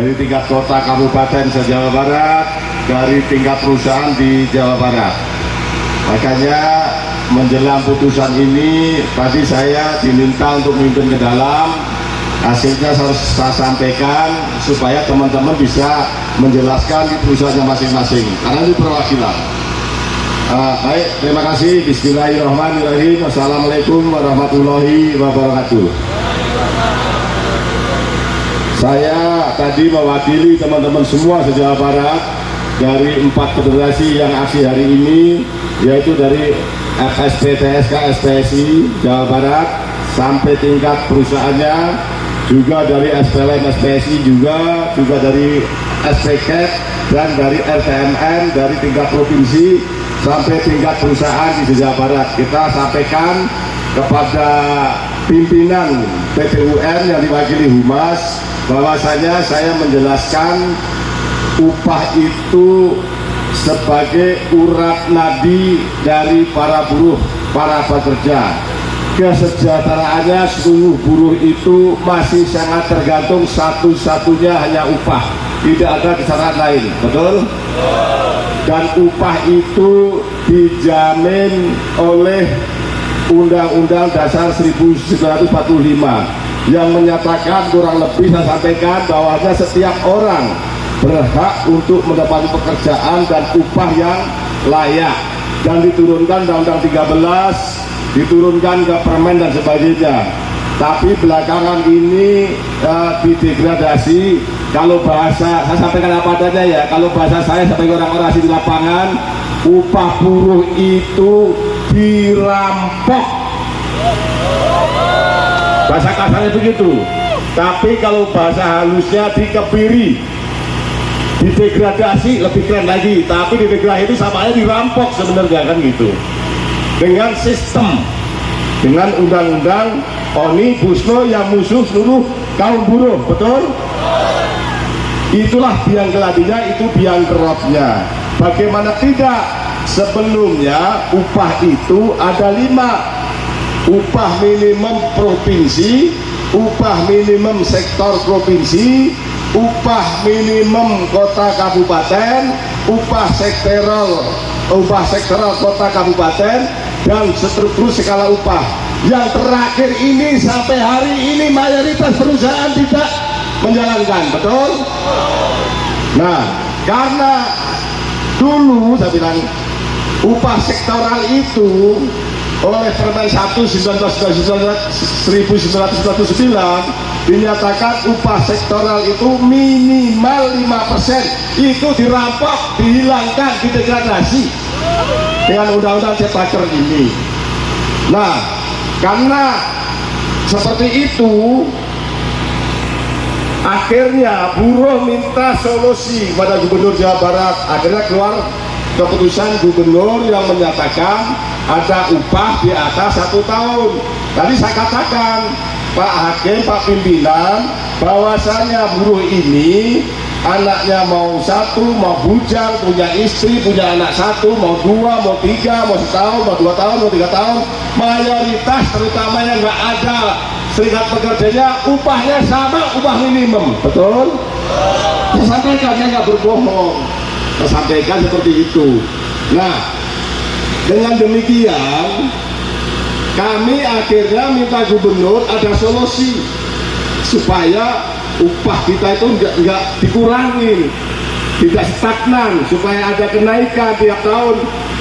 dari tingkat kota kabupaten se-Jawa Barat, dari tingkat perusahaan di Jawa Barat. Makanya menjelang putusan ini tadi saya diminta untuk memimpin ke dalam, hasilnya harus saya sampaikan supaya teman-teman bisa menjelaskan di perusahaannya masing-masing karena ini perwakilan. Baik, terima kasih. Bismillahirrahmanirrahim. Assalamualaikum warahmatullahi wabarakatuh. Saya tadi mewakili teman-teman semua se-Jawa Barat dari 4 federasi yang aksi hari ini, yaitu dari FSP, TSK, SPSI Jawa Barat sampai tingkat perusahaannya, juga dari SPLN, SPSI juga dari SPKET dan dari RTMN dari tingkat provinsi sampai tingkat perusahaan di Jawa Barat. Kita sampaikan kepada pimpinan PTUN yang diwakili Humas bahwasanya saya menjelaskan upah itu sebagai urat nadi dari para buruh, para pekerja. Kesejahteraannya seluruh buruh itu masih sangat tergantung satu-satunya hanya upah, tidak ada kesalahan lain, betul? Dan upah itu dijamin oleh Undang-Undang Dasar 1945 yang menyatakan, kurang lebih saya sampaikan, bahwasanya setiap orang berhak untuk mendapatkan pekerjaan dan upah yang layak, dan diturunkan Undang-Undang 13, diturunkan ke Permen dan sebagainya. Tapi belakangan ini didegradasi. Kalau bahasa saya sampaikan apa adanya ya, kalau bahasa saya sebagai orang-orang di lapangan, upah buruh itu dirampok, bahasa kasarnya begitu. Tapi kalau bahasa halusnya dikebiri, didegradasi, lebih keren lagi. Tapi didegradasi itu sama aja dirampok sebenarnya, kan gitu. Dengan sistem, dengan undang-undang Omnibus Law yang musuh seluruh kaum buruh, betul? Itulah biang keladinya, itu biang keroknya. Bagaimana tidak? Sebelumnya upah itu ada 5: upah minimum provinsi, upah minimum sektor provinsi, upah minimum kota kabupaten, upah sektoral kota kabupaten, dan struktur skala upah. Yang terakhir ini sampai hari ini mayoritas perusahaan tidak menjalankan, betul? Nah, karena dulu saya bilang upah sektoral itu oleh Permen 1 1999 dinyatakan upah sektoral itu minimal 5%, itu dirampok, dihilangkan, didegradasi dengan undang-undang Ciptaker ini. Nah, karena seperti itu, akhirnya buruh minta solusi pada Gubernur Jawa Barat. Akhirnya keluar keputusan gubernur yang menyatakan ada upah di atas 1 tahun. Tadi saya katakan, Pak Hakim, Pak Pimpinan, bahwasanya buruh ini anaknya mau 1, mau bujang, punya istri, punya anak 1, mau 2, mau 3, mau 1 tahun, mau 2 tahun, mau 3 tahun, mayoritas terutama yang nggak ada serikat pekerjanya, upahnya sama upah minimum, betul? Saya sampaikan, saya nggak berbohong, saya sampaikan seperti itu. Nah, dengan demikian kami akhirnya minta gubernur ada solusi supaya upah kita itu nggak dikurangin, tidak stagnan, supaya ada kenaikan tiap tahun.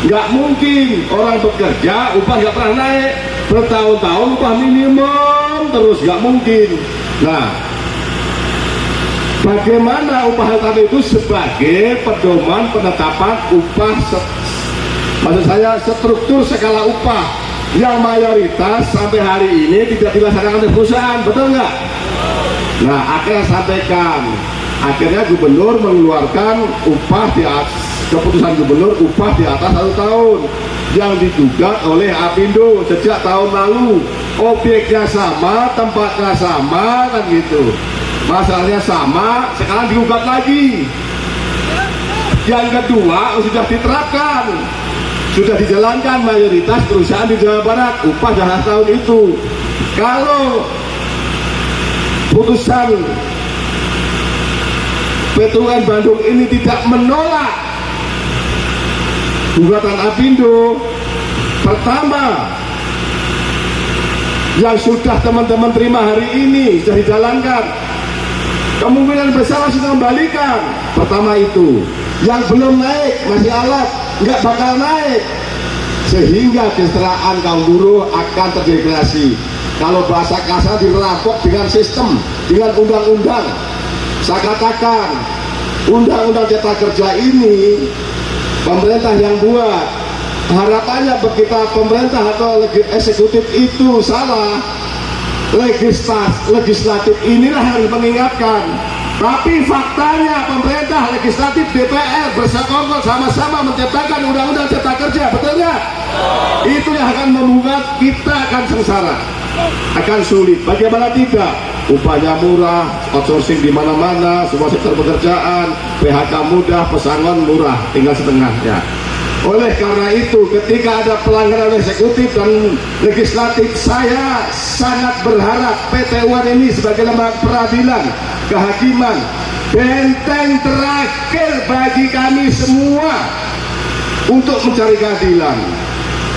Nggak mungkin orang bekerja upah nggak pernah naik bertahun-tahun, upah minimum terus, nggak mungkin. Nah, bagaimana upah tetap itu sebagai pedoman penetapan upah, maksud saya struktur skala upah yang mayoritas sampai hari ini tidak dilaksanakan oleh perusahaan, betul nggak? Nah, akhirnya sampaikan, akhirnya gubernur mengeluarkan upah di atas, keputusan gubernur upah di atas 1 tahun yang digugat oleh Apindo sejak tahun lalu. Objeknya sama, tempatnya sama, kan gitu, masalahnya sama, sekarang digugat lagi. Yang kedua sudah diterapkan, sudah dijalankan mayoritas perusahaan di Jawa Barat upah dalam tahun itu. Kalau putusan PT UN Bandung ini tidak menolak gugatan Apindo. Pertama, yang sudah teman-teman terima hari ini sudah dijalankan, kemungkinan besar harus dikembalikan. Pertama itu. Yang belum naik masih alat, nggak bakal naik, sehingga kesejahteraan kaum buruh akan terdegradasi. Kalau bahasa kasar, dirampok dengan sistem, dengan undang-undang. Saya katakan, undang-undang cipta kerja ini pemerintah yang buat. Harapannya begitu pemerintah atau eksekutif itu salah, legislatif inilah yang harus mengingatkan. Tapi faktanya pemerintah, legislatif, DPR bersekongkol sama-sama menciptakan undang-undang cipta kerja, betul nggak? Itu yang akan membuat kita akan sengsara, akan sulit. Bagaimana tidak? Upahnya murah, outsourcing di mana-mana, semua sektor pekerjaan, PHK mudah, pesangon murah, tinggal setengahnya. Oleh karena itu, ketika ada pelanggaran eksekutif dan legislatif, saya sangat berharap PT UN ini sebagai lembaga peradilan, kehakiman, benteng terakhir bagi kami semua untuk mencari keadilan.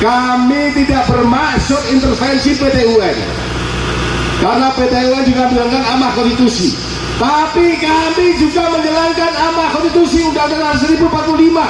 Kami tidak bermaksud intervensi PT UN, karena PT UN juga menjalankan amanah konstitusi. Tapi kami juga menjalankan amanah konstitusi Undang-Undang 1045.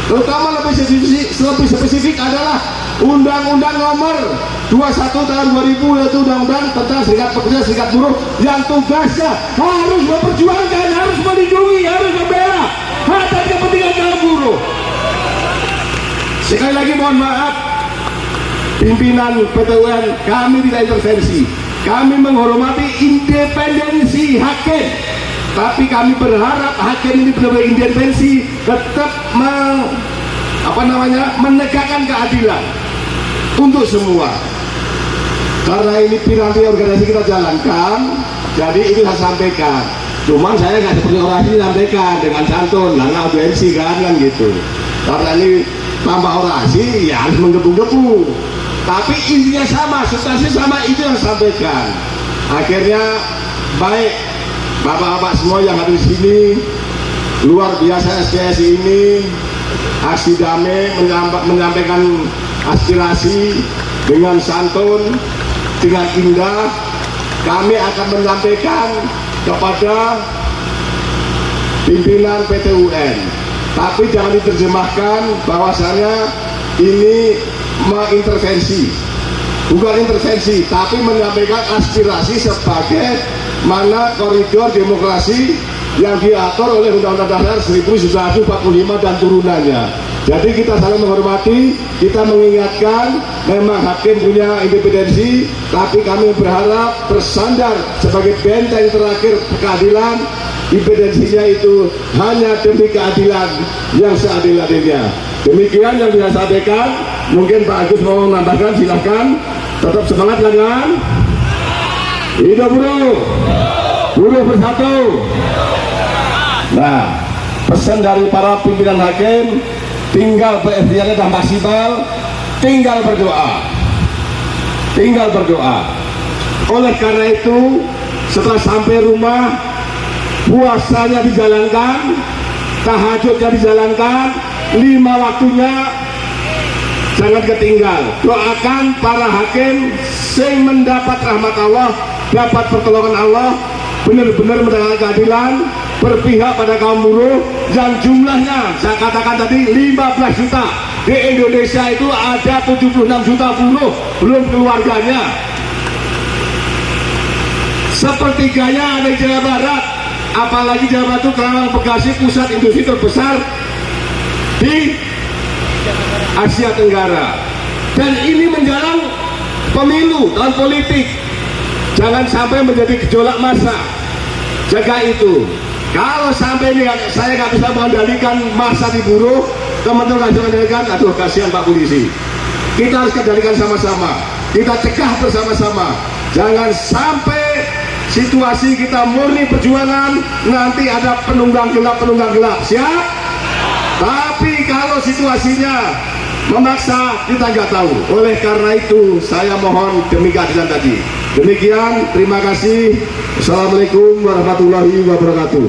Terutama lebih spesifik adalah Undang-Undang nomor 21 tahun 2000, yaitu Undang-Undang tentang Serikat Pekerja, Serikat Buruh, yang tugasnya harus memperjuangkan, harus melindungi, harus membela hak dan kepentingan kaum buruh. Sekali lagi mohon maaf, pimpinan PT UN, kami tidak intervensi. Kami menghormati independensi hakim. Tapi kami berharap hakim ini benar-benar intervensi, tetap menegakkan keadilan untuk semua. Karena ini piranti organisasi kita jalankan, jadi ini saya sampaikan. Cuman saya nggak seperti orasi sampaikan dengan santun, karena audiensi kan gitu. Karena ini tambah orasi, ya harus menggebu-gebu. Tapi intinya sama, substansi sama, itu yang sampaikan. Akhirnya baik. Bapak-bapak semua yang ada di sini, luar biasa SPSI ini aksi damai menyampaikan aspirasi dengan santun, dengan indah. Kami akan menyampaikan kepada pimpinan PT UN, tapi jangan diterjemahkan bahwasanya ini mengintervensi. Bukan intervensi, tapi menyampaikan aspirasi sebagai mana koridor demokrasi yang diatur oleh Undang-Undang Dasar 1945 dan turunannya. Jadi kita saling menghormati, kita mengingatkan, memang hakim punya independensi, tapi kami berharap bersandar sebagai benteng terakhir keadilan. Independensinya itu hanya demi keadilan yang seadil-adilnya. Demikian yang bisa saya sampaikan. Mungkin Pak Agus mau menambahkan, silahkan. Tetap semangat kan? Hidup buruh, buruh bersatu. Nah, pesan dari para pimpinan hakim, tinggal berikhtiarnya dan maksimal, tinggal berdoa, tinggal berdoa. Oleh karena itu, setelah sampai rumah, puasanya dijalankan, tahajudnya dijalankan, 5 waktunya jangan ketinggal. Doakan para hakim sing mendapat rahmat Allah, dapat pertolongan Allah, benar-benar mendapatkan keadilan, berpihak pada kaum buruh, yang jumlahnya saya katakan tadi 15 juta. Di Indonesia itu ada 76 juta buruh, belum keluarganya. Sepertiganya ada di Jawa Barat, apalagi Jawa Barat itu Kerawang, Bekasi, pusat industri terbesar di Asia Tenggara. Dan ini menjelang pemilu, tahun politik. Jangan sampai menjadi gejolak massa. Jaga itu. Kalau sampai ini saya nggak bisa mengendalikan massa di buruh, teman-teman nggak bisa mengendalikan, aduh kasihan Pak Polisi. Kita harus kendalikan sama-sama. Kita cegah bersama-sama. Jangan sampai situasi kita murni perjuangan, nanti ada penunggang gelap. Siap? Tapi kalau situasinya memaksa, kita nggak tahu. Oleh karena itu saya mohon demi keadilan tadi. Demikian, terima kasih. Assalamualaikum warahmatullahi wabarakatuh.